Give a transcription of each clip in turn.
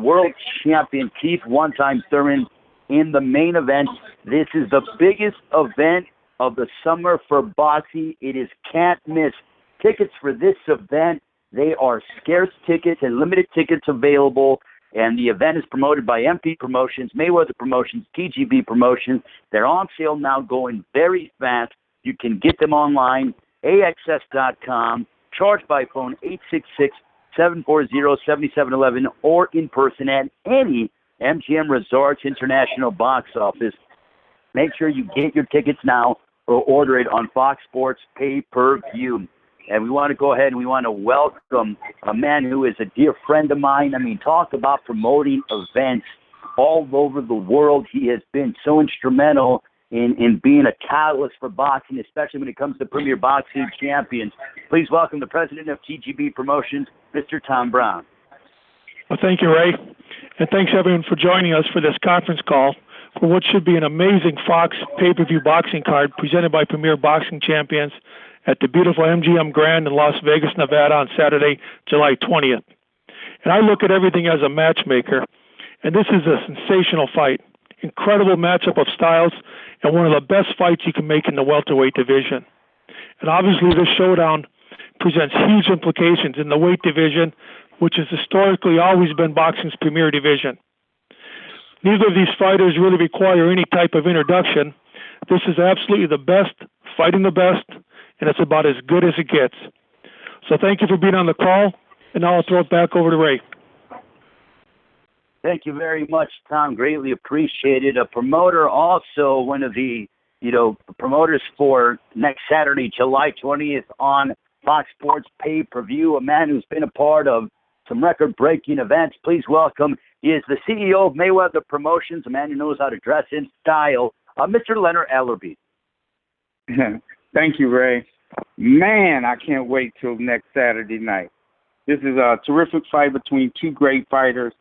world champion Keith one-time Thurman in the main event. This is the biggest event of the summer for boxing. It is can't miss. Tickets for this event, they are scarce tickets and limited tickets available. And the event is promoted by MP Promotions, Mayweather Promotions, TGB Promotions. They're on sale now, going very fast. You can get them online, AXS.com, charged by phone 866-740-7711, or in person at any MGM Resorts International box office. Make sure you get your tickets now or order it on Fox Sports pay-per-view. And we want to go ahead and we want to welcome a man who is a dear friend of mine. I mean, talk about promoting events all over the world. He has been so instrumental in being a catalyst for boxing, especially when it comes to Premier Boxing Champions. Please welcome the president of TGB Promotions, Mr. Tom Brown. Well, thank you, Ray. And thanks, everyone, for joining us for this conference call for what should be an amazing Fox pay-per-view boxing card presented by Premier Boxing Champions at the beautiful MGM Grand in Las Vegas, Nevada on Saturday, July 20th. And I look at everything as a matchmaker, and this is a sensational fight. Incredible matchup of styles, and one of the best fights you can make in the welterweight division. And obviously this showdown presents huge implications in the weight division, which has historically always been boxing's premier division. Neither of these fighters really require any type of introduction. This is absolutely the best, fighting the best, and it's about as good as it gets. So thank you for being on the call, and now I'll throw it back over to Ray. Thank you very much, Tom. Greatly appreciated. A promoter, also one of the, promoters for next Saturday, July 20th on Fox Sports pay-per-view, a man who's been a part of some record-breaking events. Please welcome, he is the CEO of Mayweather Promotions, a man who knows how to dress in style, Mr. Leonard Ellerbe. Thank you, Ray. Man, I can't wait till next Saturday night. This is a terrific fight between two great fighters.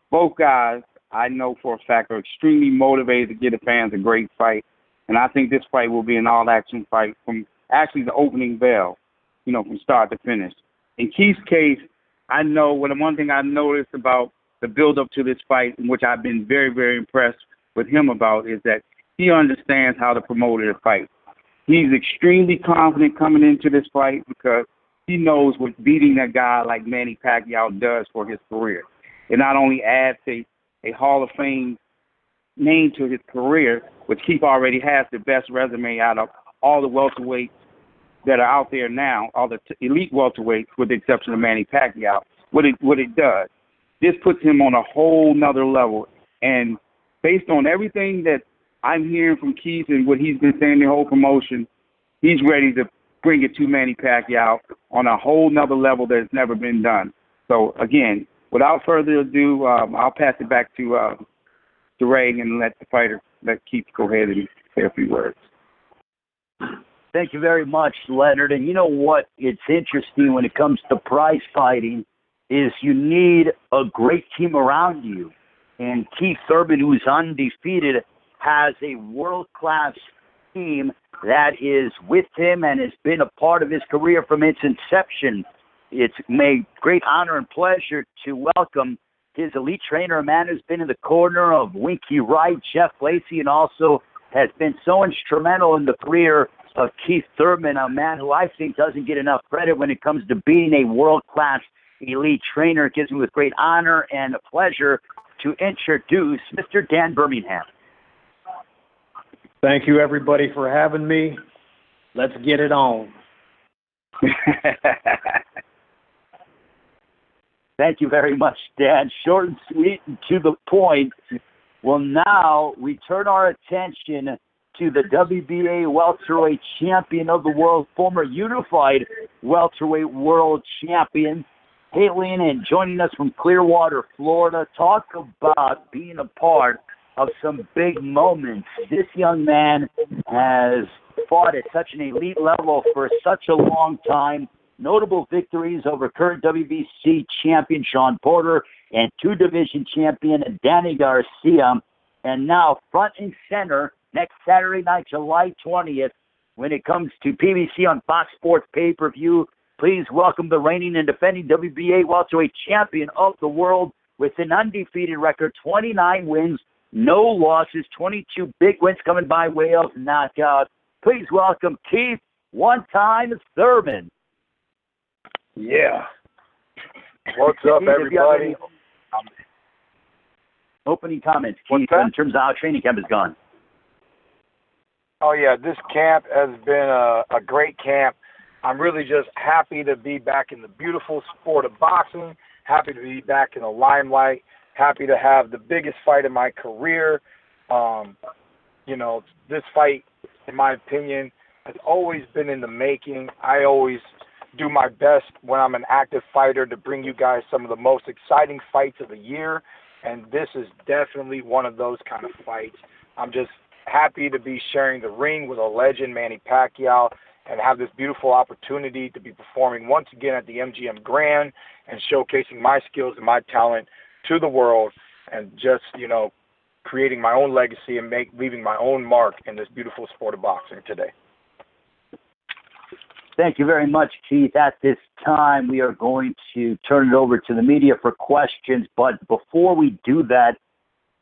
Both guys, I know for a fact, are extremely motivated to get the fans a great fight. And I think this fight will be an all-action fight from actually the opening bell, from start to finish. In Keith's case, I know one thing I noticed about the build-up to this fight, in which I've been very, very impressed with him about, is that he understands how to promote a fight. He's extremely confident coming into this fight because he knows what beating a guy like Manny Pacquiao does for his career. It not only adds a Hall of Fame name to his career, which Keith already has the best resume out of all the welterweights that are out there now, all the elite welterweights, with the exception of Manny Pacquiao. What it does, this puts him on a whole nother level. And based on everything that I'm hearing from Keith and what he's been saying the whole promotion, he's ready to bring it to Manny Pacquiao on a whole nother level that has never been done. So, again, without further ado, I'll pass it back to Ray and let Keith go ahead and say a few words. Thank you very much, Leonard. And you know what? It's interesting when it comes to prize fighting is you need a great team around you. And Keith Thurman, who's undefeated, has a world-class team that is with him and has been a part of his career from its inception. It's my great honor and pleasure to welcome his elite trainer, a man who's been in the corner of Winky Wright, Jeff Lacey, and also has been so instrumental in the career of Keith Thurman, a man who I think doesn't get enough credit when it comes to being a world-class elite trainer. It gives me with great honor and a pleasure to introduce Mr. Dan Birmingham. Thank you, everybody, for having me. Let's get it on. Thank you very much, Dan. Short and sweet and to the point. Well, now we turn our attention to the WBA welterweight champion of the world, former unified welterweight world champion, hailing and joining us from Clearwater, Florida. Talk about being a part of some big moments. This young man has fought at such an elite level for such a long time. Notable victories over current WBC champion Sean Porter and two-division champion Danny Garcia. And now front and center next Saturday night, July 20th, when it comes to PBC on Fox Sports pay-per-view. Please welcome the reigning and defending WBA welterweight champion of the world, with an undefeated record, 29 wins, no losses, 22 big wins coming by way of knockout. Please welcome Keith, one-time Thurman. Yeah. What's up, everybody? Opening comments, Keith, in terms of how training camp has gone. Oh, yeah, this camp has been a great camp. I'm really just happy to be back in the beautiful sport of boxing, happy to be back in the limelight, happy to have the biggest fight of my career. This fight, in my opinion, has always been in the making. I always do my best when I'm an active fighter to bring you guys some of the most exciting fights of the year, and this is definitely one of those kind of fights. I'm just happy to be sharing the ring with a legend, Manny Pacquiao, and have this beautiful opportunity to be performing once again at the MGM Grand and showcasing my skills and my talent to the world, and just, creating my own legacy and leaving my own mark in this beautiful sport of boxing today. Thank you very much, Keith. At this time, we are going to turn it over to the media for questions. But before we do that,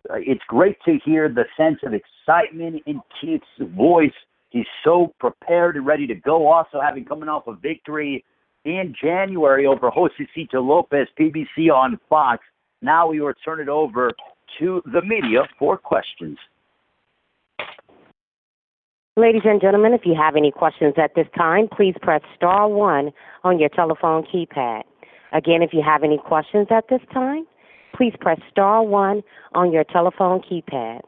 it's great to hear the sense of excitement in Keith's voice. He's so prepared and ready to go. Also, having coming off a victory in January over Josecito Lopez, PBC on Fox. Now we will turn it over to the media for questions. Ladies and gentlemen, if you have any questions at this time, please press star 1 on your telephone keypad. Again, if you have any questions at this time, please press star 1 on your telephone keypad.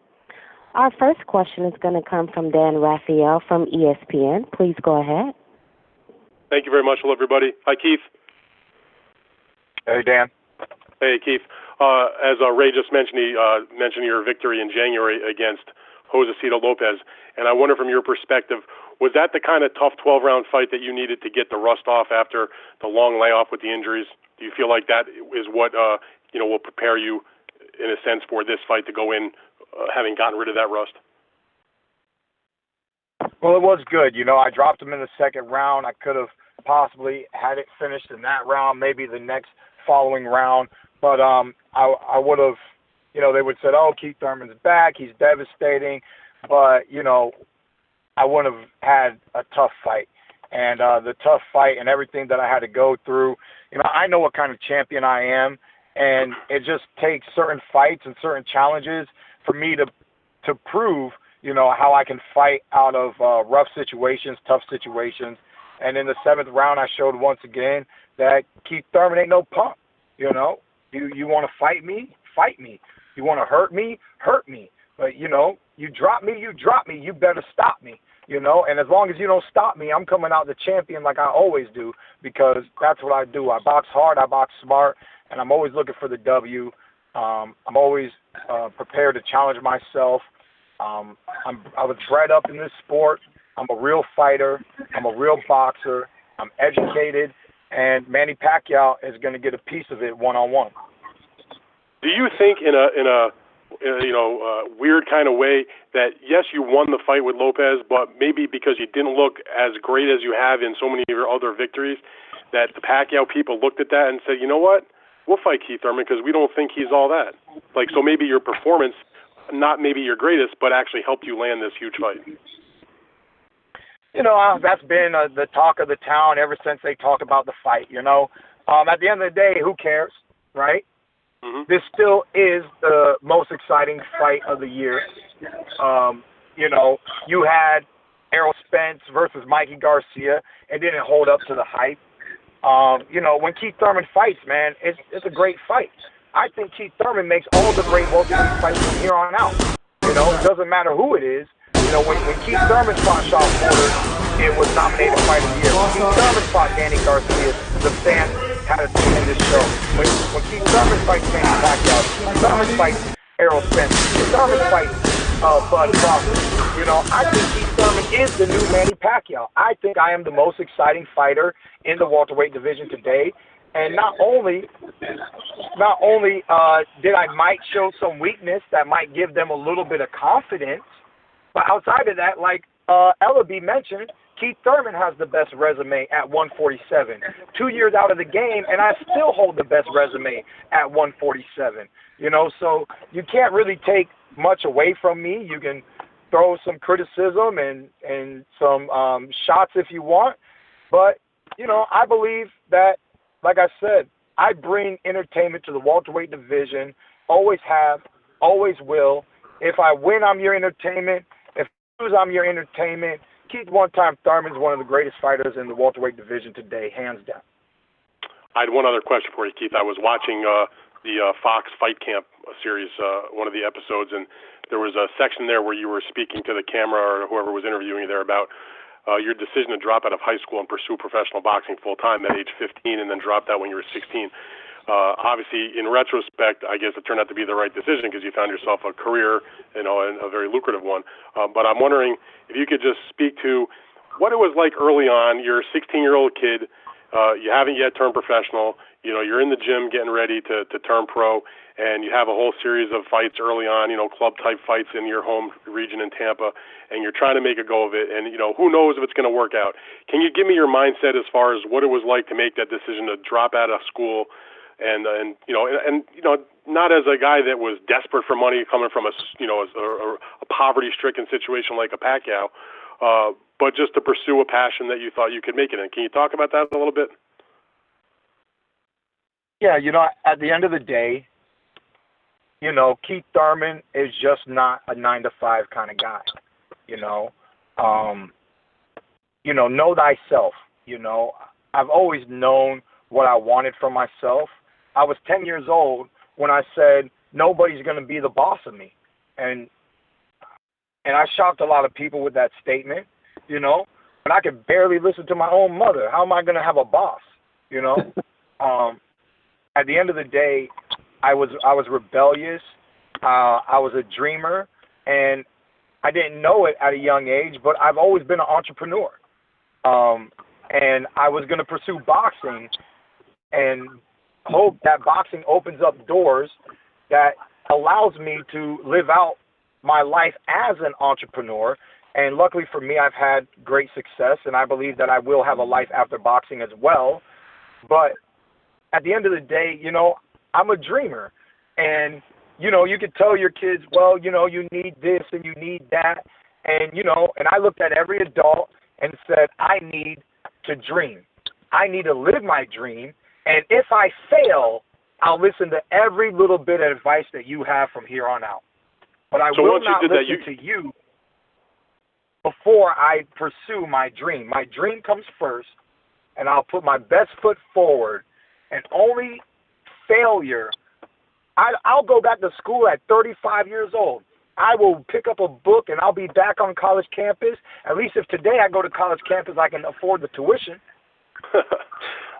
Our first question is going to come from Dan Raphael from ESPN. Please go ahead. Thank you very much. Hello, everybody. Hi, Keith. Hey, Dan. Hey, Keith. As Ray just mentioned, he mentioned your victory in January against Josecito Lopez. And I wonder, from your perspective, was that the kind of tough 12-round fight that you needed to get the rust off after the long layoff with the injuries? Do you feel like that is what will prepare you, in a sense, for this fight to go in having gotten rid of that rust? Well, it was good. I dropped him in the second round. I could have possibly had it finished in that round, maybe the next following round. But I would have, they would have said, oh, Keith Thurman's back. He's devastating. But, I wouldn't have had a tough fight. And the tough fight and everything that I had to go through, I know what kind of champion I am. And it just takes certain fights and certain challenges for me to prove, how I can fight out of rough situations, tough situations. And in the 7th round, I showed once again that Keith Thurman ain't no punk. You want to fight me? Fight me. You want to hurt me? Hurt me. But, you drop me, you better stop me, and as long as you don't stop me, I'm coming out the champion like I always do, because that's what I do. I box hard, I box smart, and I'm always looking for the W. I'm always prepared to challenge myself. I was bred up in this sport. I'm a real fighter. I'm a real boxer. I'm educated, and Manny Pacquiao is going to get a piece of it one-on-one. Do you think in a weird kind of way that, yes, you won the fight with Lopez, but maybe because you didn't look as great as you have in so many of your other victories, that the Pacquiao people looked at that and said, you know what, we'll fight Keith Thurman because we don't think he's all that. So maybe your performance, not maybe your greatest, but actually helped you land this huge fight. That's been the talk of the town ever since they talk about the fight, At the end of the day, who cares, right? Mm-hmm. This still is the most exciting fight of the year. You had Errol Spence versus Mikey Garcia. It didn't hold up to the hype. When Keith Thurman fights, man, it's a great fight. I think Keith Thurman makes all the great welterweight fights from here on out. It doesn't matter who it is. When Keith Thurman fought Shaw Porter, it was nominated Fight of the Year. When Keith Thurman fought Danny Garcia, the fans had a tremendous show. When Keith Thurman fights Manny Pacquiao, Keith Thurman fights Errol Spence, Keith Thurman fights Bud Crawford. I think Keith Thurman is the new Manny Pacquiao. I think I am the most exciting fighter in the welterweight division today. And not only did I might show some weakness that might give them a little bit of confidence, but outside of that, like Ellaby mentioned, Keith Thurman has the best resume at 147. 2 years out of the game, and I still hold the best resume at 147. So you can't really take much away from me. You can throw some criticism and some shots if you want. But, I believe that, like I said, I bring entertainment to the welterweight division, always have, always will. If I win, I'm your entertainment. If I lose, I'm your entertainment. Keith one-time Thurman is one of the greatest fighters in the welterweight division today, hands down. I had one other question for you, Keith. I was watching the Fox Fight Camp series, one of the episodes, and there was a section there where you were speaking to the camera or whoever was interviewing you there about your decision to drop out of high school and pursue professional boxing full-time at age 15 and then dropped out when you were 16. Obviously, in retrospect, I guess it turned out to be the right decision because you found yourself a career, and a very lucrative one. But I'm wondering if you could just speak to what it was like early on. You're a 16-year-old kid. You haven't yet turned professional. You're in the gym getting ready to turn pro, and you have a whole series of fights early on, club-type fights in your home region in Tampa, and you're trying to make a go of it, and, who knows if it's going to work out. Can you give me your mindset as far as what it was like to make that decision to drop out of school and not as a guy that was desperate for money coming from a poverty-stricken situation like a Pacquiao, but just to pursue a passion that you thought you could make it in. Can you talk about that a little bit? Yeah, at the end of the day, Keith Thurman is just not a 9-to-5 kind of guy. Know thyself. I've always known what I wanted for myself. I was 10 years old when I said nobody's going to be the boss of me, and I shocked a lot of people with that statement. But I could barely listen to my own mother. How am I going to have a boss? At the end of the day, I was rebellious. I was a dreamer, and I didn't know it at a young age, but I've always been an entrepreneur. And I was going to pursue boxing and hope that boxing opens up doors that allows me to live out my life as an entrepreneur. And luckily for me, I've had great success, and I believe that I will have a life after boxing as well. But at the end of the day, I'm a dreamer. And, you could tell your kids, well, you need this and you need that. And, and I looked at every adult and said, I need to dream. I need to live my dream. And if I fail, I'll listen to every little bit of advice that you have from here on out. But I will not listen to you before I pursue my dream. My dream comes first, and I'll put my best foot forward. And only failure, I'll go back to school at 35 years old. I will pick up a book, and I'll be back on college campus. At least if today I go to college campus, I can afford the tuition.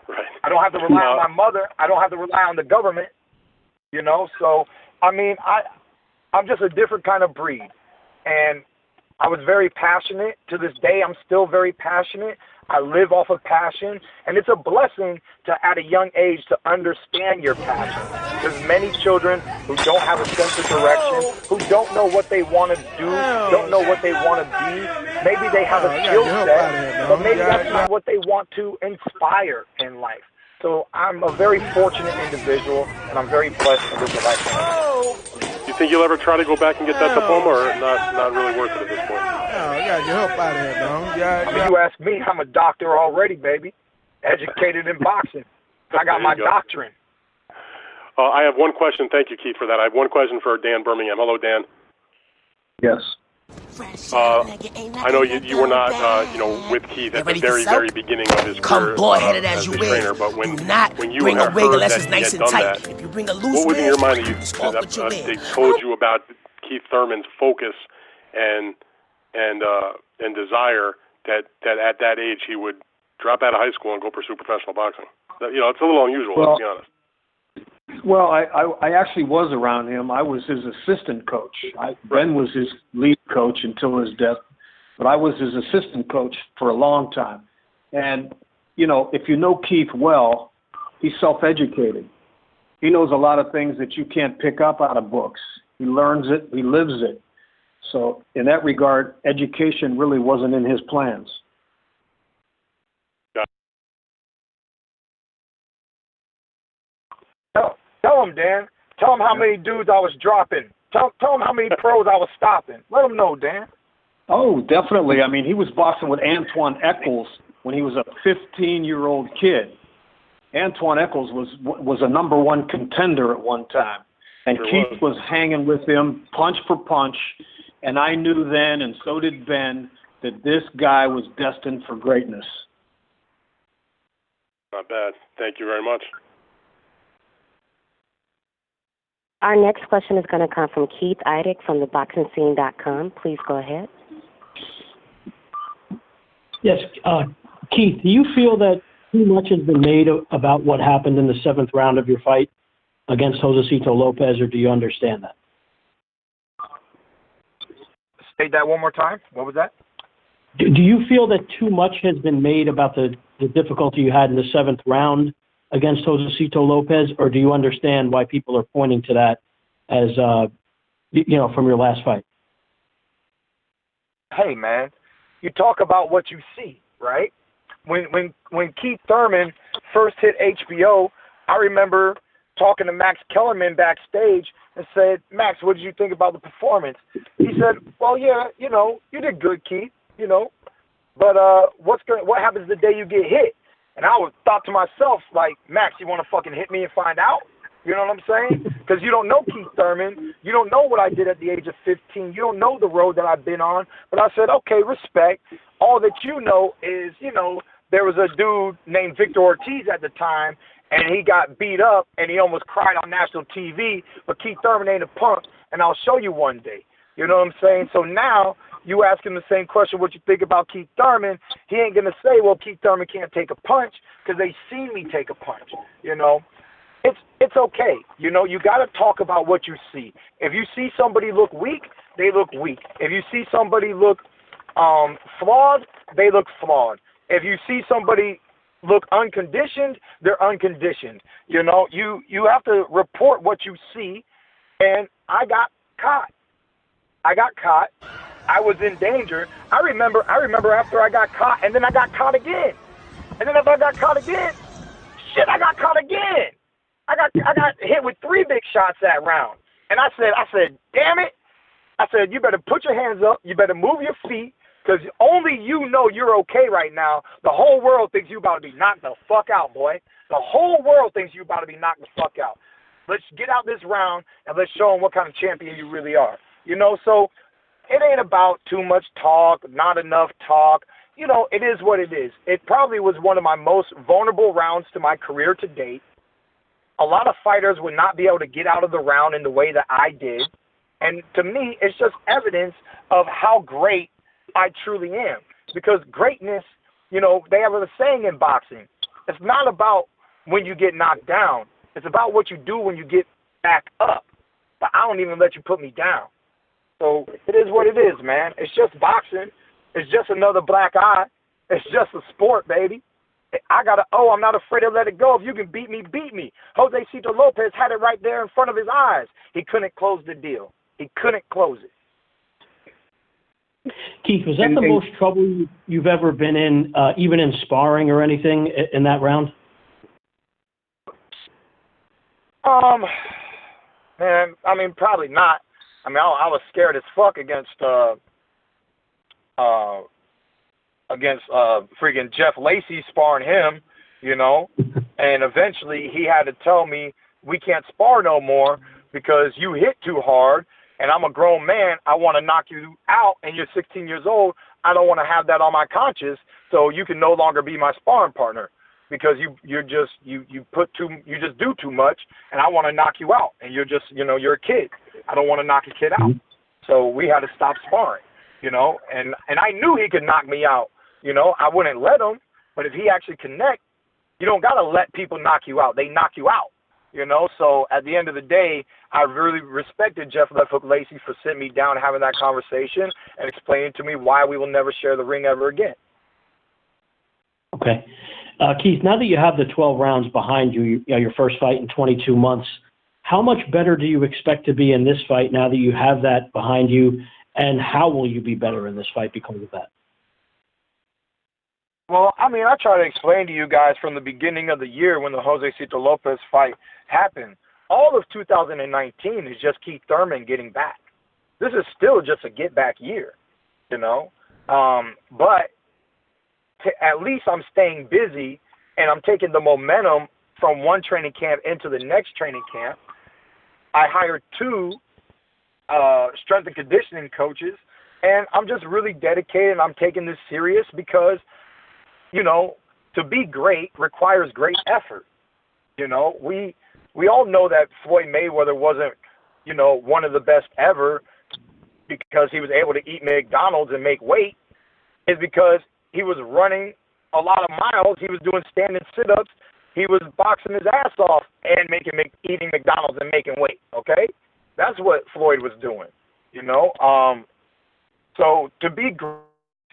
Right. I don't have to rely on my mother. I don't have to rely on the government. So, I'm just a different kind of breed. And I was very passionate. To this day, I'm still very passionate. I live off of passion, and it's a blessing to, at a young age, to understand your passion. There's many children who don't have a sense of direction, who don't know what they want to do, don't know what they want to be. Maybe they have a skill set, but maybe that's not what they want to inspire in life. So I'm a very fortunate individual, and I'm very blessed to live the life that I live. Do you think you'll ever try to go back and get that diploma, or not really worth it at this point? You got your help out of here, dog. You ask me, I'm a doctor already, baby. Educated in boxing. I got my doctrine. I have one question. Thank you, Keith, for that. I have one question for Dan Birmingham. Hello, Dan. Yes. I know you were not, with Keith at the very, very beginning of his career as a trainer, but when you heard that he had done that, what was in your mind that they told you about Keith Thurman's focus and desire that at that age he would drop out of high school and go pursue professional boxing? It's a little unusual, let's be honest. Well, I actually was around him. I was his assistant coach. Ben was his lead coach until his death, but I was his assistant coach for a long time. And, if you know Keith well, he's self-educated. He knows a lot of things that you can't pick up out of books. He learns it. He lives it. So in that regard, education really wasn't in his plans. Tell him, Dan. Tell him how many dudes I was dropping. Tell him how many pros I was stopping. Let him know, Dan. Oh, definitely. I mean, he was boxing with Antoine Eccles when he was a 15-year-old kid. Antoine Eccles was a number one contender at one time. And Keith was hanging with him punch for punch. And I knew then, and so did Ben, that this guy was destined for greatness. Not bad. Thank you very much. Our next question is going to come from Keith Eidick from theboxingscene.com. Please go ahead. Yes, Keith, do you feel that too much has been made about what happened in the 7th round of your fight against Josecito Lopez, or do you understand that? Say that one more time. What was that? Do you feel that too much has been made about the difficulty you had in the 7th round against Josecito Lopez, or do you understand why people are pointing to that as, from your last fight? Hey, man, you talk about what you see, right? When Keith Thurman first hit HBO, I remember talking to Max Kellerman backstage and said, Max, what did you think about the performance? He said, well, yeah, you did good, Keith, but what happens the day you get hit? And I thought to myself, like, Max, you want to fucking hit me and find out? You know what I'm saying? Because you don't know Keith Thurman. You don't know what I did at the age of 15. You don't know the road that I've been on. But I said, okay, respect. All that you know is, there was a dude named Victor Ortiz at the time, and he got beat up, and he almost cried on national TV. But Keith Thurman ain't a punk, and I'll show you one day. You know what I'm saying? So now you ask him the same question, what you think about Keith Thurman, he ain't going to say, well, Keith Thurman can't take a punch because they seen me take a punch, It's okay. You got to talk about what you see. If you see somebody look weak, they look weak. If you see somebody look flawed, they look flawed. If you see somebody look unconditioned, they're unconditioned. You have to report what you see, and I got caught. I was in danger. I remember after I got caught, and then I got caught again. And then after I got caught again, I got caught again. I got hit with 3 big shots that round. And I said, damn it. I said, you better put your hands up. You better move your feet, because only you know you're okay right now. The whole world thinks you about to be knocked the fuck out, boy. The whole world thinks you about to be knocked the fuck out. Let's get out this round, and let's show them what kind of champion you really are. So it ain't about too much talk, not enough talk. It is what it is. It probably was one of my most vulnerable rounds to my career to date. A lot of fighters would not be able to get out of the round in the way that I did. And to me, it's just evidence of how great I truly am. Because greatness, they have a saying in boxing. It's not about when you get knocked down. It's about what you do when you get back up. But I don't even let you put me down. So it is what it is, man. It's just boxing. It's just another black eye. It's just a sport, baby. I'm not afraid to let it go. If you can beat me, beat me. Josecito Lopez had it right there in front of his eyes. He couldn't close the deal. He couldn't close it. Keith, was that the most trouble you've ever been in, even in sparring or anything in that round? Man, probably not. I was scared as fuck against freaking Jeff Lacey sparring him, and eventually he had to tell me, we can't spar no more because you hit too hard, and I'm a grown man. I want to knock you out, and you're 16 years old. I don't want to have that on my conscience, so you can no longer be my sparring partner because you just do too much, and I want to knock you out, and you're just, you're a kid. I don't want to knock a kid out. So we had to stop sparring, and I knew he could knock me out. I wouldn't let him, but if he actually connect, you don't got to let people knock you out. They knock you out, So at the end of the day, I really respected Jeff Left Hook Lacey for sitting me down, having that conversation, and explaining to me why we will never share the ring ever again. Okay. Keith, now that you have the 12 rounds behind you, your first fight in 22 months, how much better do you expect to be in this fight now that you have that behind you And how will you be better in this fight because of that? Well, I mean, I try to explain to you guys from the beginning of the year when the Jose Cito Lopez fight happened. All of 2019 is just Keith Thurman getting back. This is still just a get-back year, you know. But at least I'm staying busy, and I'm taking the momentum from one training camp into the next training camp. I hired 2 strength and conditioning coaches, and I'm just really dedicated, and I'm taking this serious because, you know, to be great requires great effort. You know, we all know that Floyd Mayweather wasn't, you know, one of the best ever because he was able to eat McDonald's and make weight. Is because he was running a lot of miles, he was doing standing sit-ups, he was boxing his ass off and eating McDonald's and making weight, okay? That's what Floyd was doing, you know? So to be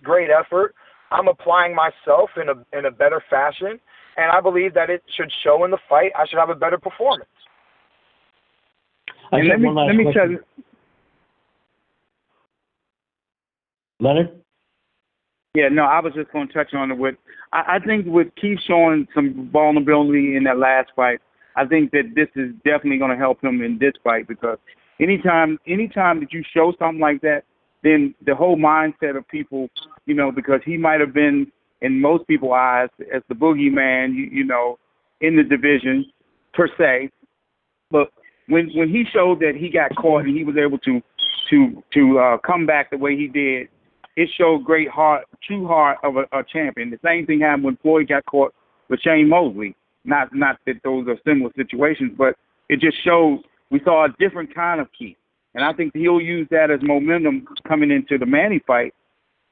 great effort, I'm applying myself in a better fashion, and I believe that it should show in the fight. I should have a better performance. And let me tell you, Leonard? Yeah, no, I was just going to touch on it. I think with Keith showing some vulnerability in that last fight, I think that this is definitely going to help him in this fight because anytime that you show something like that, then the whole mindset of people, you know, because he might have been in most people's eyes as the boogeyman, you know, in the division per se, but when he showed that he got caught and he was able to come back the way he did, it showed true heart of a champion. The same thing happened when Floyd got caught with Shane Mosley. Not that those are similar situations, but it just showed we saw a different kind of Keith. And I think he'll use that as momentum coming into the Manny fight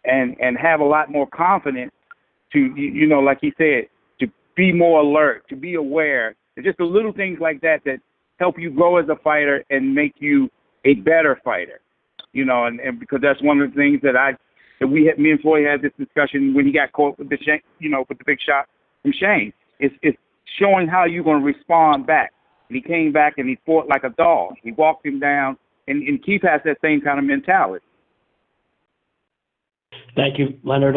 and have a lot more confidence to, you know, like he said, to be more alert, to be aware. It's just the little things like that that help you grow as a fighter and make you a better fighter. You know, and because that's one of the things that me and Floyd had this discussion when he got caught with with the big shot from Shane. It's showing how you're going to respond back. And he came back and he fought like a dog. He walked him down, and Keith has that same kind of mentality. Thank you, Leonard.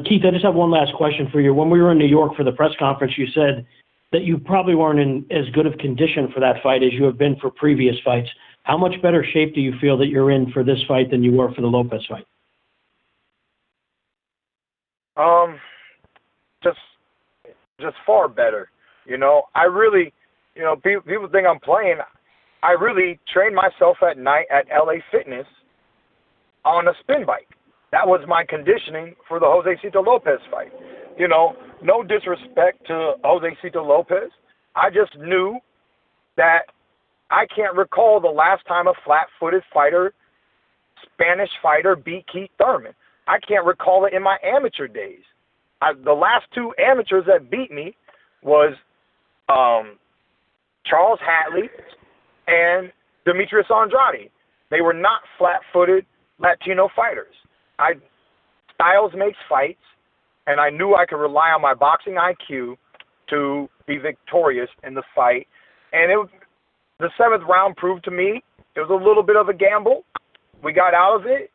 Keith, I just have one last question for you. When we were in New York for the press conference, you said that you probably weren't in as good of condition for that fight as you have been for previous fights. How much better shape do you feel that you're in for this fight than you were for the Lopez fight? Just far better. You know, I really, you know, people think I'm playing. I really trained myself at night at LA Fitness on a spin bike. That was my conditioning for the Jose Cito Lopez fight. You know, no disrespect to Jose Cito Lopez. I just knew that I can't recall the last time a flat-footed fighter, Spanish fighter, beat Keith Thurman. I can't recall it in my amateur days. The last 2 amateurs that beat me was Charles Hatley and Demetrius Andrade. They were not flat-footed Latino fighters. Styles makes fights, and I knew I could rely on my boxing IQ to be victorious in the fight. And the 7th round proved to me it was a little bit of a gamble. We got out of it,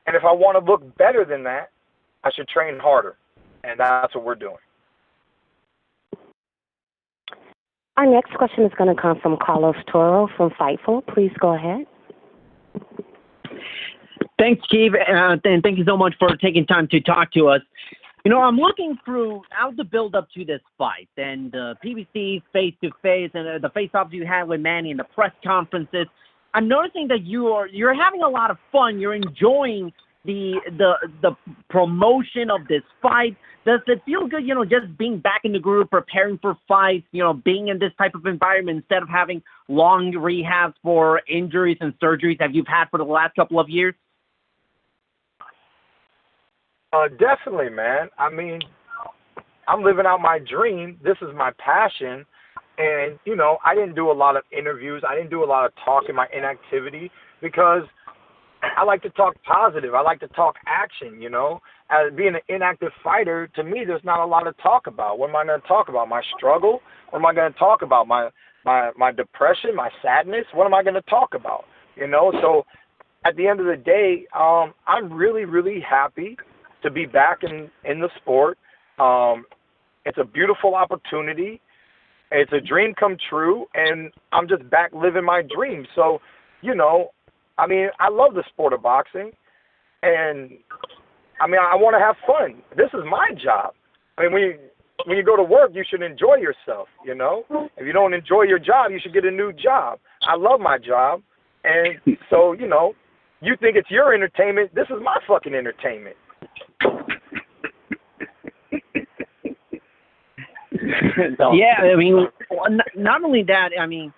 and if I want to look better than that, I should train harder, and that's what we're doing. Our next question is going to come from Carlos Toro from Fightful. Please go ahead. Thanks, Steve, and thank you so much for taking time to talk to us. You know, I'm looking throughout the build-up to this fight and the PBC face-to-face and the face-offs you had with Manny and the press conferences. I'm noticing that you're having a lot of fun. You're enjoying the promotion of this fight. Does it feel good, you know, just being back in the group, preparing for fights, you know, being in this type of environment instead of having long rehabs for injuries and surgeries that you've had for the last couple of years? Definitely, man. I mean, I'm living out my dream. This is my passion. And, you know, I didn't do a lot of interviews. I didn't do a lot of talk in my inactivity because I like to talk positive. I like to talk action, you know. As being an inactive fighter, to me, there's not a lot to talk about. What am I going to talk about? My struggle? What am I going to talk about? My depression, my sadness? What am I going to talk about? You know, so at the end of the day, I'm really, really happy to be back in the sport. It's a beautiful opportunity. It's a dream come true, and I'm just back living my dream. So, I mean, I love the sport of boxing, and I mean, I want to have fun. This is my job. I mean, when you go to work, you should enjoy yourself, If you don't enjoy your job, you should get a new job. I love my job, and so, you think it's your entertainment. This is my fucking entertainment. Yeah, I mean, not only that, I mean,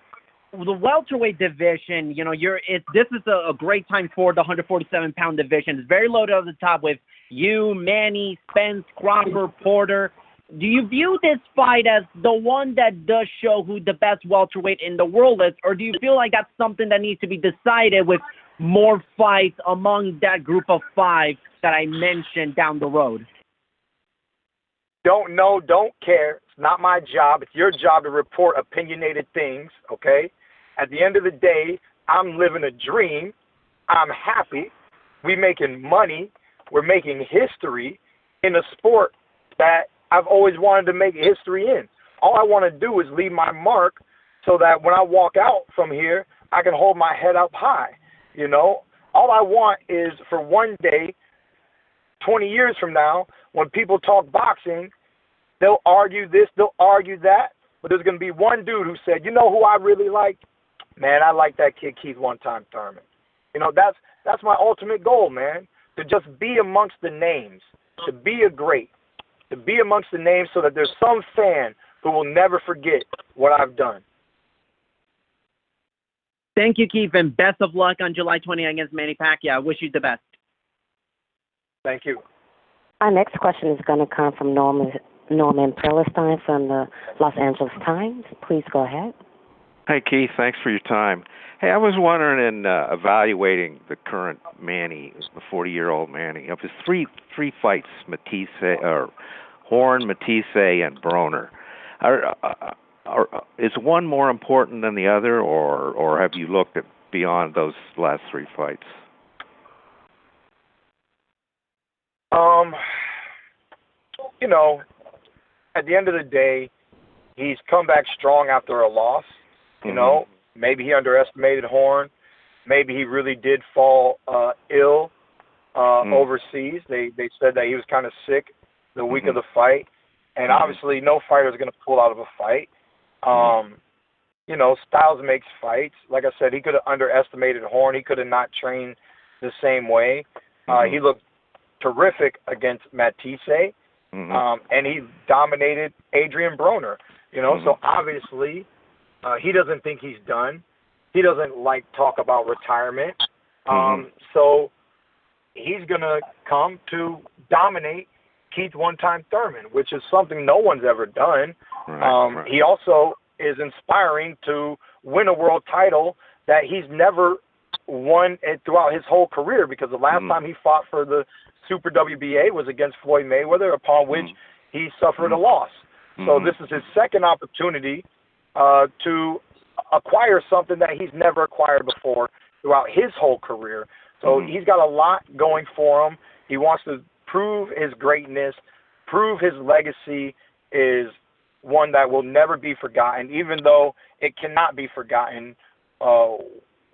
the welterweight division, this is a great time for the 147-pound division. It's very loaded at the top with you, Manny, Spence, Crawford, Porter. Do you view this fight as the one that does show who the best welterweight in the world is, or do you feel like that's something that needs to be decided with more fights among that group of 5 that I mentioned down the road? Don't know, don't care. It's not my job. It's your job to report opinionated things, okay? At the end of the day, I'm living a dream. I'm happy. We're making money. We're making history in a sport that I've always wanted to make history in. All I want to do is leave my mark so that when I walk out from here, I can hold my head up high, All I want is for one day, 20 years from now, when people talk boxing, they'll argue this, they'll argue that, but there's going to be one dude who said, you know who I really like? Man, I like that kid Keith one-time Thurman. That's my ultimate goal, man, to just be amongst the names, to be a great, to be amongst the names so that there's some fan who will never forget what I've done. Thank you, Keith, and best of luck on July 20th against Manny Pacquiao. I wish you the best. Thank you. Our next question is going to come from Norman Perlestein from the Los Angeles Times. Please go ahead. Hey, Keith. Thanks for your time. Hey, I was wondering in evaluating the current Manny, the 40-year-old Manny, of his three fights, Horn, Matisse, and Broner. Is one more important than the other, or have you looked at beyond those last 3 fights? At the end of the day, he's come back strong after a loss. Maybe he underestimated Horn. Maybe he really did fall ill overseas. They said that he was kind of sick the week of the fight. And obviously no fighter is going to pull out of a fight. Styles makes fights. Like I said, he could have underestimated Horn. He could have not trained the same way. He looked terrific against Matisse. And he dominated Adrian Broner. So obviously he doesn't think he's done. He doesn't like talk about retirement. So he's going to come to dominate Keith one-time Thurman, which is something no one's ever done. Right. He also is inspiring to win a world title that he's never won throughout his whole career, because the last time he fought for the Super WBA was against Floyd Mayweather, upon which he suffered a loss. So this is his second opportunity to acquire something that he's never acquired before throughout his whole career. So he's got a lot going for him. He wants to prove his greatness, prove his legacy is one that will never be forgotten, even though it cannot be forgotten.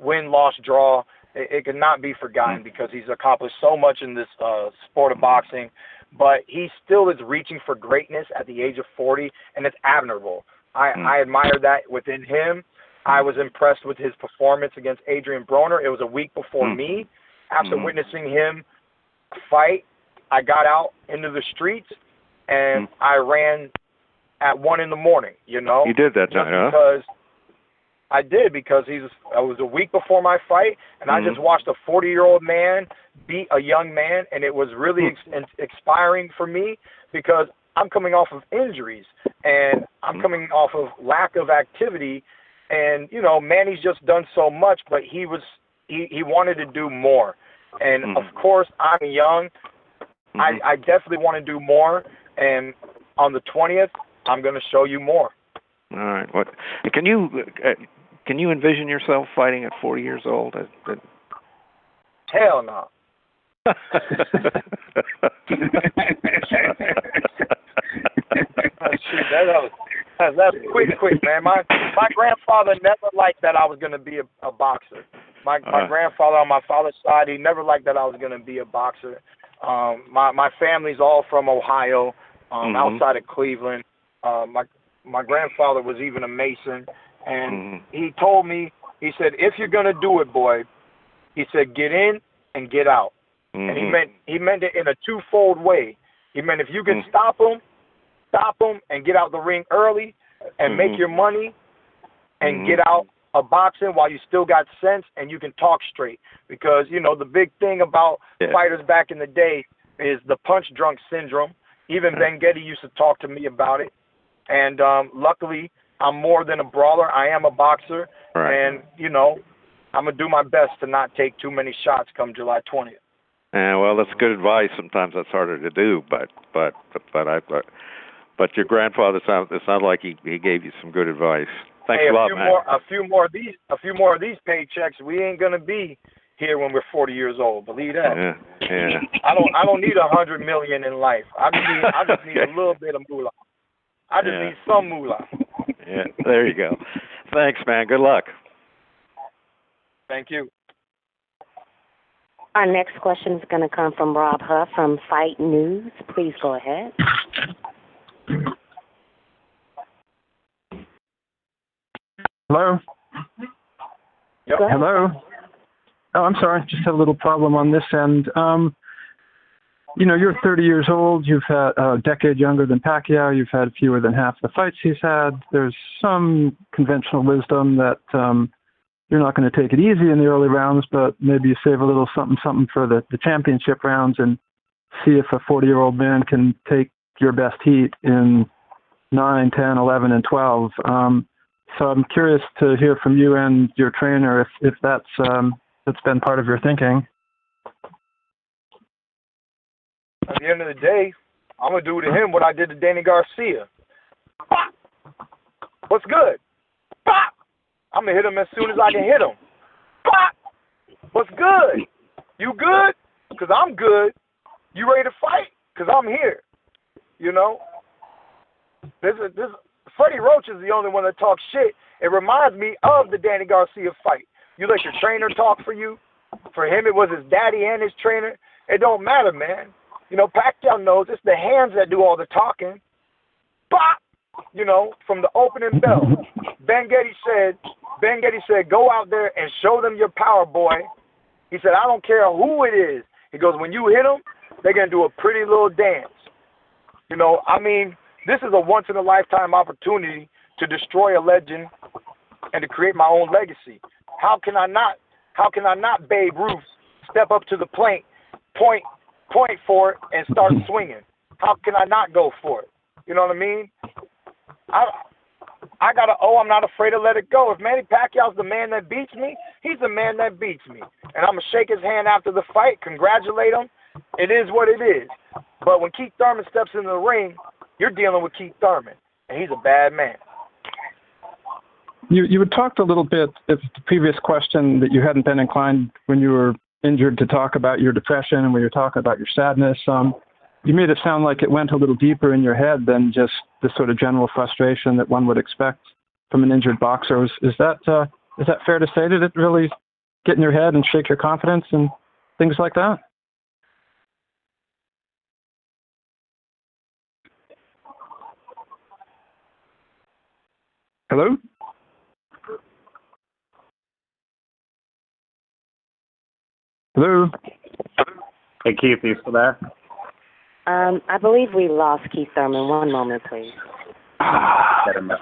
Win, loss, draw, it cannot be forgotten because he's accomplished so much in this sport of boxing. But he still is reaching for greatness at the age of 40, and it's admirable. I admire that within him. I was impressed with his performance against Adrian Broner. It was a week before me. After witnessing him fight, I got out into the streets, and I ran at 1 a.m. You did that time, huh? Because I did, because it was a week before my fight, and I just watched a 40-year-old man beat a young man, and it was really inspiring for me, because I'm coming off of injuries, and I'm coming off of lack of activity, and, Manny's just done so much, but he wanted to do more. And, of course, I'm young. I definitely want to do more, and on the 20th, I'm going to show you more. All right. What can you envision yourself fighting at 40 years old? Hell no. That's quick, man. My grandfather never liked that I was gonna be a boxer. My grandfather on my father's side, he never liked that I was gonna be a boxer. My family's all from Ohio, outside of Cleveland. My grandfather was even a Mason, and he told me, he said, if you're gonna do it, boy, he said, get in and get out. And he meant it in a twofold way. He meant if you can stop him and get out the ring early and make your money and get out of boxing while you still got sense and you can talk straight. Because, you know, the big thing about fighters back in the day is the punch drunk syndrome. Even Ben Getty used to talk to me about it. And luckily, I'm more than a brawler. I am a boxer. Right. And, you know, I'm going to do my best to not take too many shots come July 20th. Well, that's good advice. Sometimes that's harder to do, but your grandfather it sounded like he gave you some good advice. Thanks a lot, man. A few more of these paychecks, we ain't gonna be here when we're 40 years old. Believe that. Yeah. I don't need 100 million in life. I just need a little bit of moolah. I just need some moolah. Yeah, there you go. Thanks, man. Good luck. Thank you. Our next question is going to come from Rob Huff from Fight News. Please go ahead. Hello? Yep. Hello? Oh, I'm sorry. Just had a little problem on this end. You know, you're 30 years old. You've had a decade younger than Pacquiao. You've had fewer than half the fights he's had. There's some conventional wisdom that you're not going to take it easy in the early rounds, but maybe you save a little something for the championship rounds and see if a 40-year-old man can take your best heat in 9, 10, 11, and 12. So I'm curious to hear from you and your trainer if that's been part of your thinking. At the end of the day, I'm going to do to him what I did to Danny Garcia. Bop! What's good? Bop! I'm going to hit him as soon as I can hit him. Bop! What's good? You good? Because I'm good. You ready to fight? Because I'm here. You know? Freddie Roach is the only one that talks shit. It reminds me of the Danny Garcia fight. You let your trainer talk for you. For him, it was his daddy and his trainer. It don't matter, man. You know, Pacquiao knows it's the hands that do all the talking. Bop! You know, from the opening bell. Ben Getty said, go out there and show them your power, boy. He said, I don't care who it is. He goes, when you hit them, they're going to do a pretty little dance. You know, I mean, this is a once-in-a-lifetime opportunity to destroy a legend and to create my own legacy. How can I not, Babe Ruth, step up to the plate, point for it, and start swinging? How can I not go for it? You know what I mean? I'm not afraid to let it go. If Manny Pacquiao's the man that beats me, he's the man that beats me. And I'm going to shake his hand after the fight, congratulate him. It is what it is. But when Keith Thurman steps in the ring, you're dealing with Keith Thurman, and he's a bad man. You had talked a little bit at the previous question that you hadn't been inclined when you were injured to talk about your depression and when you were talking about your sadness. You made it sound like it went a little deeper in your head than just the sort of general frustration that one would expect from an injured boxer. Is that fair to say? Did it really get in your head and shake your confidence and things like that? Hello? Hello? Hey, Keith, you still there? I believe we lost Keith Thurman. One moment, please. Let him know.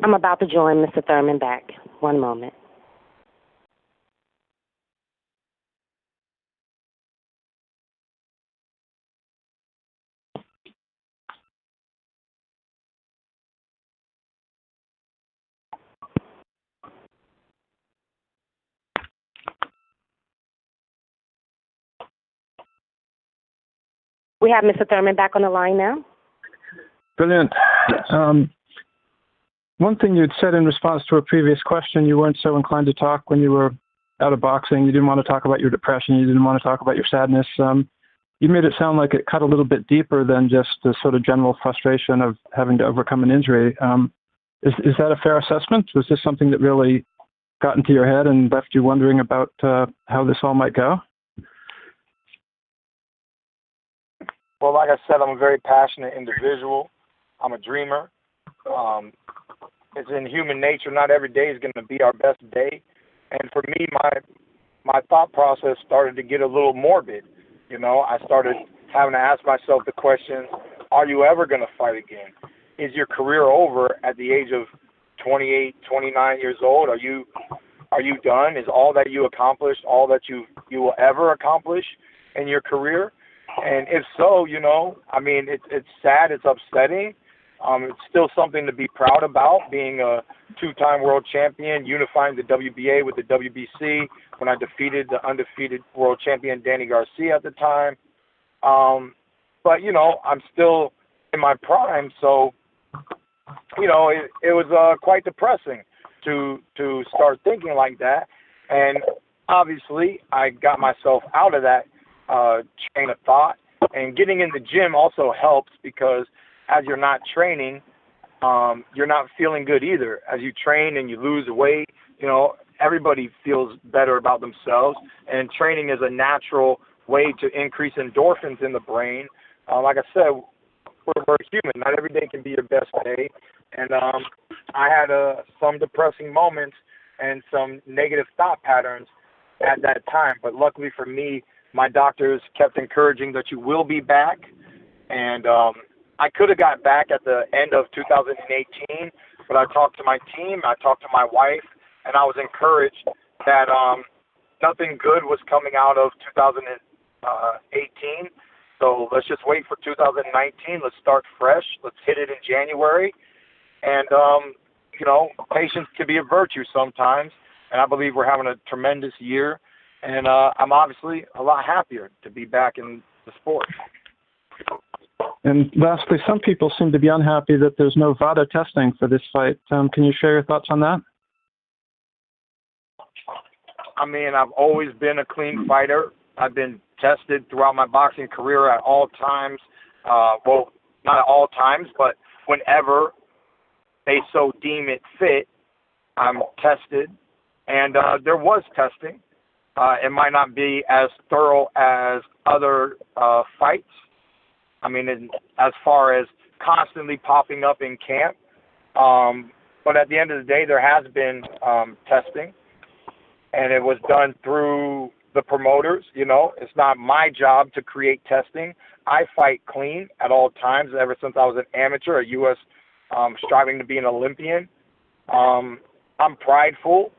I'm about to join Mr. Thurman back. One moment. We have Mr. Thurman back on the line now. Brilliant. One thing you'd said in response to a previous question, you weren't so inclined to talk when you were out of boxing. You didn't want to talk about your depression. You didn't want to talk about your sadness. You made it sound like it cut a little bit deeper than just the sort of general frustration of having to overcome an injury. Is that a fair assessment? Was this something that really got into your head and left you wondering about how this all might go? Well, like I said, I'm a very passionate individual. I'm a dreamer. It's in human nature. Not every day is going to be our best day. And for me, my thought process started to get a little morbid. You know, I started having to ask myself the question, are you ever going to fight again? Is your career over at the age of 28, 29 years old? Are you done? Is all that you accomplished all that you will ever accomplish in your career? And if so, you know, I mean, it's sad, it's upsetting. It's still something to be proud about, being a two-time world champion, unifying the WBA with the WBC when I defeated the undefeated world champion Danny Garcia at the time. But, you know, I'm still in my prime, so, you know, it was quite depressing to start thinking like that. And obviously I got myself out of that train of thought, and getting in the gym also helps because as you're not training, you're not feeling good either. As you train and you lose weight, you know, everybody feels better about themselves, and training is a natural way to increase endorphins in the brain. Like I said, we're human. Not every day can be your best day, and I had some depressing moments and some negative thought patterns at that time, but luckily for me, my doctors kept encouraging that you will be back, and I could have got back at the end of 2018, but I talked to my team, I talked to my wife, and I was encouraged that nothing good was coming out of 2018. So let's just wait for 2019. Let's start fresh. Let's hit it in January. And, you know, patience can be a virtue sometimes, and I believe we're having a tremendous year. And I'm obviously a lot happier to be back in the sport. And lastly, some people seem to be unhappy that there's no VADA testing for this fight. Can you share your thoughts on that? I mean, I've always been a clean fighter. I've been tested throughout my boxing career at all times. Well, not at all times, but whenever they so deem it fit, I'm tested. And there was testing. It might not be as thorough as other fights. I mean, as far as constantly popping up in camp. But at the end of the day, there has been testing. And it was done through the promoters. You know, it's not my job to create testing. I fight clean at all times ever since I was an amateur, a U.S. Striving to be an Olympian. I'm prideful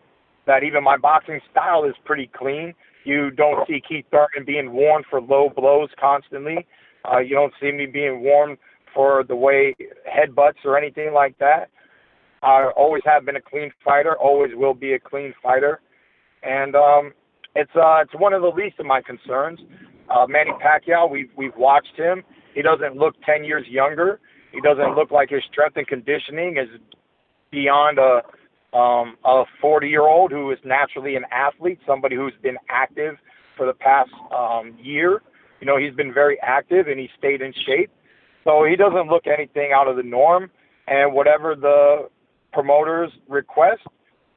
that even my boxing style is pretty clean. You don't see Keith Thurman being warned for low blows constantly. You don't see me being warned for the way headbutts or anything like that. I always have been a clean fighter, always will be a clean fighter. And it's one of the least of my concerns. Manny Pacquiao, we've watched him. He doesn't look 10 years younger. He doesn't look like his strength and conditioning is beyond a 40-year-old who is naturally an athlete, somebody who's been active for the past year. You know, he's been very active and he stayed in shape. So he doesn't look anything out of the norm. And whatever the promoters request,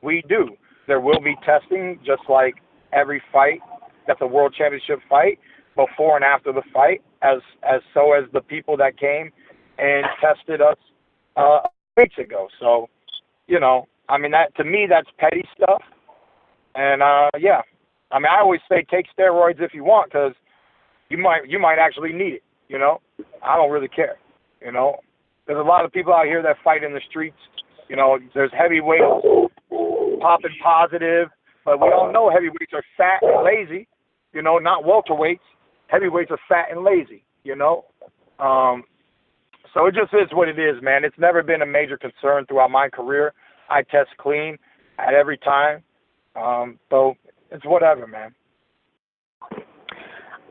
we do. There will be testing, just like every fight that's a world championship fight, before and after the fight, as the people that came and tested us weeks ago. So, you know, I mean, that to me, that's petty stuff. And yeah, I mean, I always say take steroids if you want, because you might actually need it. You know, I don't really care. You know, there's a lot of people out here that fight in the streets You know, there's heavyweights popping positive, but we all know heavyweights are fat and lazy. You know, not welterweights. Heavyweights are fat and lazy. You know, so it just is what it is, man. It's never been a major concern throughout my career. I test clean at every time, so it's whatever, man.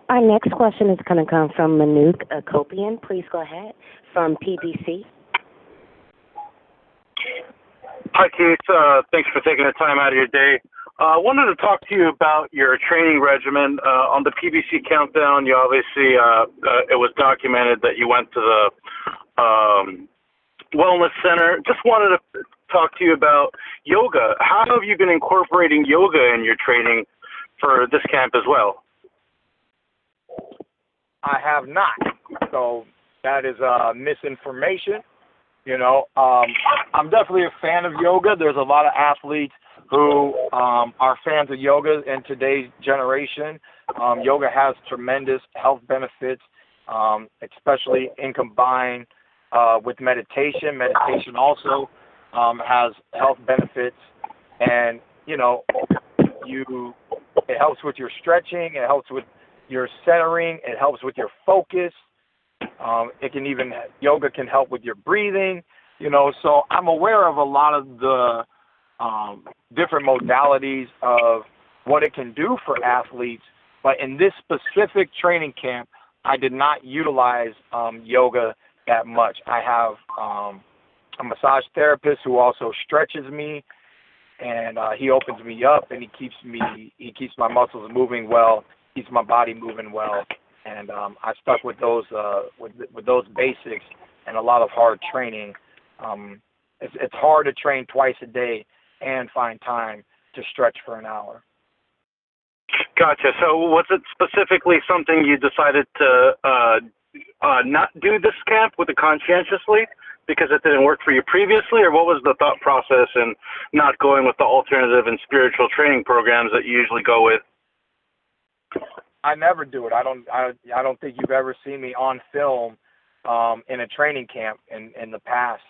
Our next question is going to come from Manuk Akopian. Please go ahead. From PBC. Hi, Keith. Thanks for taking the time out of your day. I wanted to talk to you about your training regimen. On the PBC Countdown, you obviously, it was documented that you went to the wellness center. Just wanted to talk to you about yoga. How have you been incorporating yoga in your training for this camp as well? I have not. So that is misinformation. You know, I'm definitely a fan of yoga. There's a lot of athletes who are fans of yoga in today's generation. Yoga has tremendous health benefits, especially in combined with meditation. Meditation also has health benefits, and you know, it helps with your stretching. It helps with your centering. It helps with your focus. Yoga can help with your breathing, you know, so I'm aware of a lot of the different modalities of what it can do for athletes, but in this specific training camp, I did not utilize yoga that much. I have a massage therapist who also stretches me, and he opens me up, and he keeps my muscles moving well, keeps my body moving well. And I stuck with those basics and a lot of hard training. It's hard to train twice a day and find time to stretch for an hour. Gotcha. So was it specifically something you decided to not do this camp with the conscientiously because it didn't work for you previously, or what was the thought process in not going with the alternative and spiritual training programs that you usually go with? I never do it. I don't think you've ever seen me on film in a training camp in the past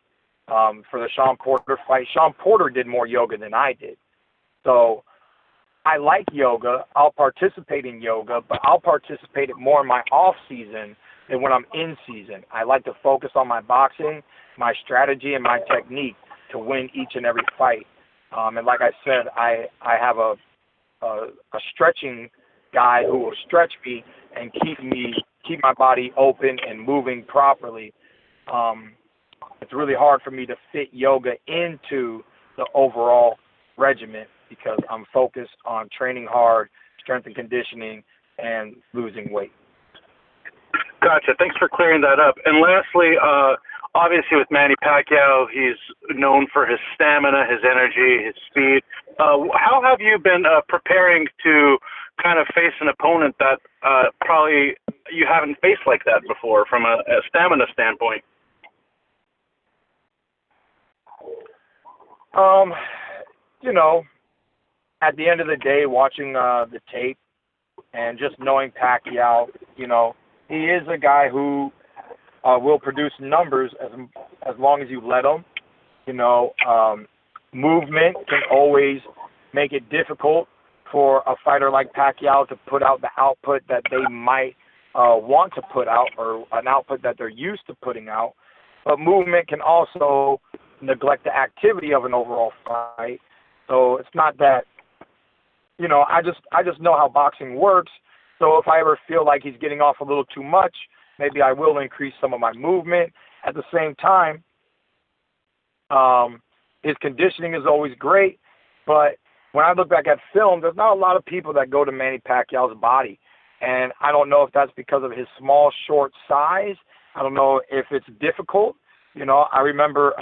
for the Sean Porter fight. Sean Porter did more yoga than I did. So I like yoga. I'll participate in yoga, but I'll participate it more in my off season than when I'm in season. I like to focus on my boxing, my strategy, and my technique to win each and every fight. And like I said, I have a stretching guy who will stretch me and keep my body open and moving properly. It's really hard for me to fit yoga into the overall regimen because I'm focused on training hard, strength and conditioning, and losing weight. Gotcha. Thanks for clearing that up. And lastly, obviously with Manny Pacquiao, he's known for his stamina, his energy, his speed. How have you been preparing to kind of face an opponent that probably you haven't faced like that before from a stamina standpoint? You know, at the end of the day, watching the tape and just knowing Pacquiao, you know, he is a guy who will produce numbers as long as you let him. You know, movement can always make it difficult for a fighter like Pacquiao to put out the output that they might want to put out, or an output that they're used to putting out. But movement can also neglect the activity of an overall fight. So it's not that, you know, I just know how boxing works. So if I ever feel like he's getting off a little too much, maybe I will increase some of my movement. At the same time, his conditioning is always great, but when I look back at film, there's not a lot of people that go to Manny Pacquiao's body. And I don't know if that's because of his small, short size. I don't know if it's difficult. You know, I remember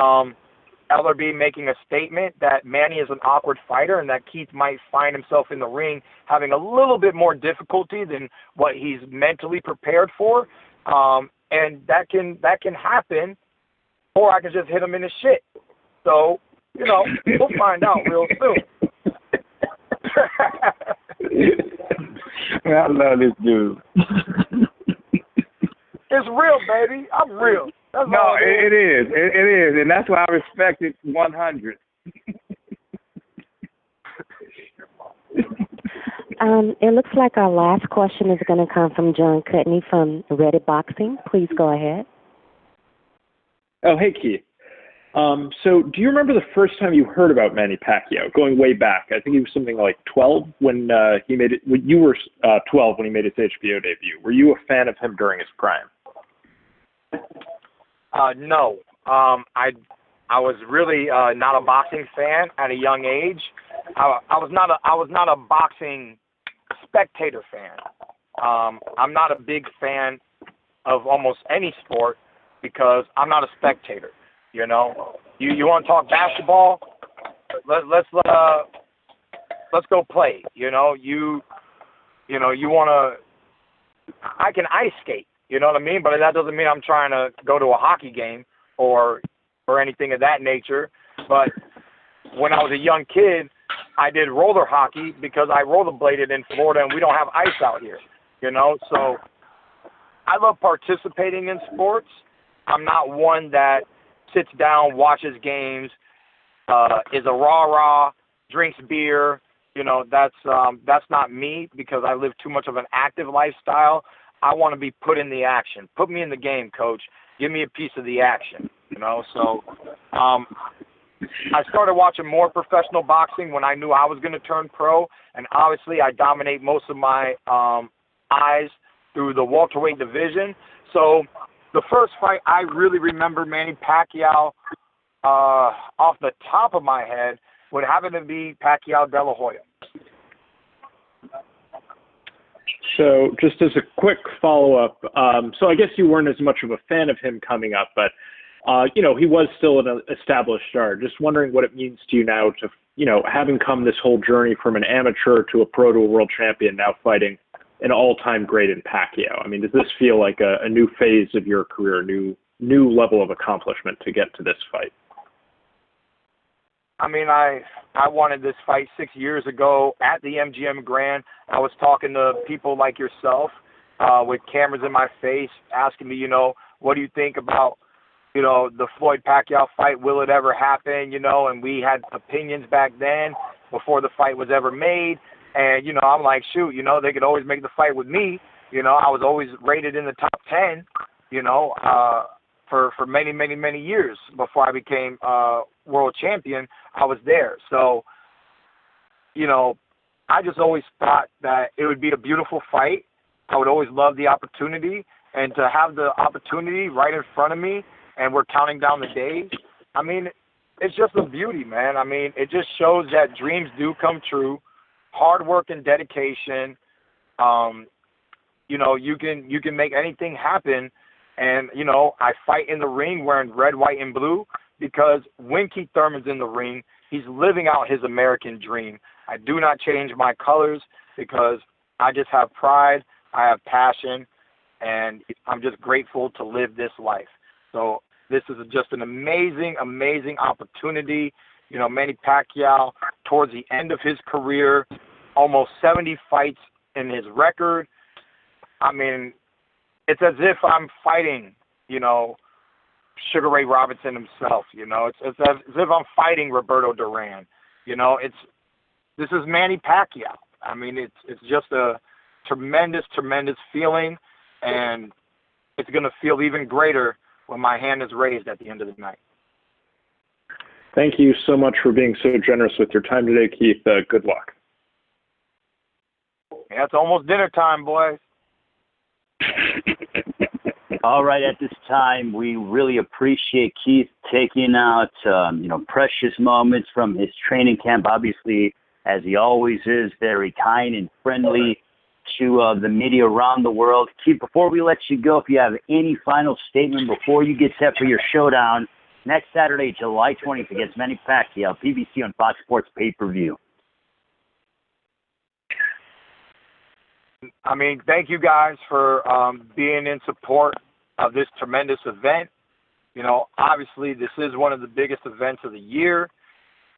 Ellerbe making a statement that Manny is an awkward fighter and that Keith might find himself in the ring having a little bit more difficulty than what he's mentally prepared for. And that can happen, or I can just hit him in the shit. So, you know, we'll find out real soon. I love this dude. It's real, baby. I'm real. That's No, all it is. It is, and that's why I respect it 100. It looks like our last question is going to come from John Cutney from Reddit Boxing. Please go ahead. Oh, hey, Keith. So do you remember the first time you heard about Manny Pacquiao, going way back? I think he was something like 12 when he made it. When you were 12 when he made his HBO debut. Were you a fan of him during his prime? No. I was really not a boxing fan at a young age. I was not a boxing spectator fan. I'm not a big fan of almost any sport because I'm not a spectator. You know, you want to talk basketball? Let's go play. You know, you want to. I can ice skate. You know what I mean? But that doesn't mean I'm trying to go to a hockey game or anything of that nature. But when I was a young kid, I did roller hockey because I rollerbladed in Florida and we don't have ice out here. You know, so I love participating in sports. I'm not one that sits down, watches games, is a rah-rah, drinks beer. You know, that's not me because I live too much of an active lifestyle. I want to be put in the action. Put me in the game, coach. Give me a piece of the action, you know. So I started watching more professional boxing when I knew I was going to turn pro, and obviously I dominate most of my eyes through the welterweight division. So the first fight I really remember Manny Pacquiao off the top of my head would happen to be Pacquiao De La Hoya. So just as a quick follow-up, so I guess you weren't as much of a fan of him coming up, but, you know, he was still an established star. Just wondering what it means to you now to, you know, having come this whole journey from an amateur to a pro to a world champion, now fighting an all-time great in Pacquiao. I mean, does this feel like a new phase of your career, a new level of accomplishment to get to this fight? I mean, I wanted this fight 6 years ago at the MGM Grand. I was talking to people like yourself with cameras in my face asking me, you know, what do you think about, you know, the Floyd Pacquiao fight? Will it ever happen? You know, and we had opinions back then before the fight was ever made. And, you know, I'm like, shoot, you know, they could always make the fight with me. You know, I was always rated in the top 10, you know, for many, many, many years before I became world champion. I was there. So, you know, I just always thought that it would be a beautiful fight. I would always love the opportunity. And to have the opportunity right in front of me and we're counting down the days, I mean, it's just a beauty, man. I mean, it just shows that dreams do come true. Hard work and dedication, you know, you can make anything happen. And, you know, I fight in the ring wearing red, white, and blue because when Keith Thurman's in the ring, he's living out his American dream. I do not change my colors because I just have pride, I have passion, and I'm just grateful to live this life. So this is just an amazing, amazing opportunity. You know, Manny Pacquiao, towards the end of his career, almost 70 fights in his record. I mean, it's as if I'm fighting, you know, Sugar Ray Robinson himself. You know, it's as if I'm fighting Roberto Duran. You know, this is Manny Pacquiao. I mean, it's just a tremendous, tremendous feeling, and it's going to feel even greater when my hand is raised at the end of the night. Thank you so much for being so generous with your time today, Keith. Good luck. Yeah, it's almost dinner time, boys. All right, at this time, we really appreciate Keith taking out, you know, precious moments from his training camp. Obviously, as he always is, very kind and friendly to the media around the world. Keith, before we let you go, if you have any final statement before you get set for your showdown next Saturday, July 20th against Manny Pacquiao, PBC on Fox Sports pay-per-view. I mean, thank you guys for being in support of this tremendous event. You know, obviously this is one of the biggest events of the year,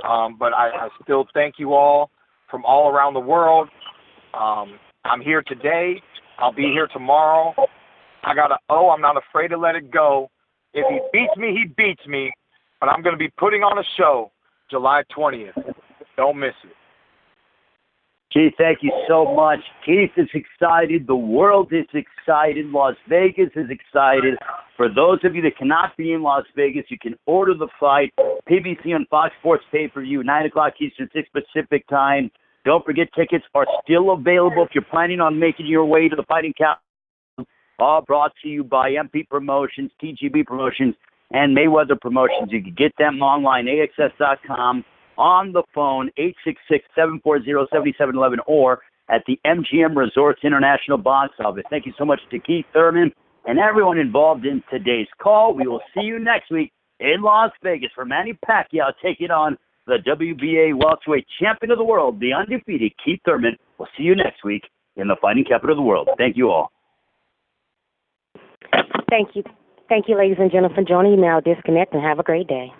but I still thank you all from all around the world. I'm here today. I'll be here tomorrow. I got I'm not afraid to let it go If he beats me, he beats me. But I'm going to be putting on a show July 20th. Don't miss it. Keith, thank you so much. Keith is excited. The world is excited. Las Vegas is excited. For those of you that cannot be in Las Vegas, you can order the fight. PBC on Fox Sports pay-per-view, 9 o'clock Eastern, 6 Pacific time. Don't forget, tickets are still available if you're planning on making your way to the fighting capital. All brought to you by MP Promotions, TGB Promotions, and Mayweather Promotions. You can get them online, AXS.com. On the phone, 866-740-7711, or at the MGM Resorts International Box Office. Thank you so much to Keith Thurman and everyone involved in today's call. We will see you next week in Las Vegas for Manny Pacquiao taking on the WBA welterweight champion of the world, the undefeated Keith Thurman. We'll see you next week in the fighting capital of the world. Thank you all. Thank you. Thank you, ladies and gentlemen, for joining. You now disconnect and have a great day.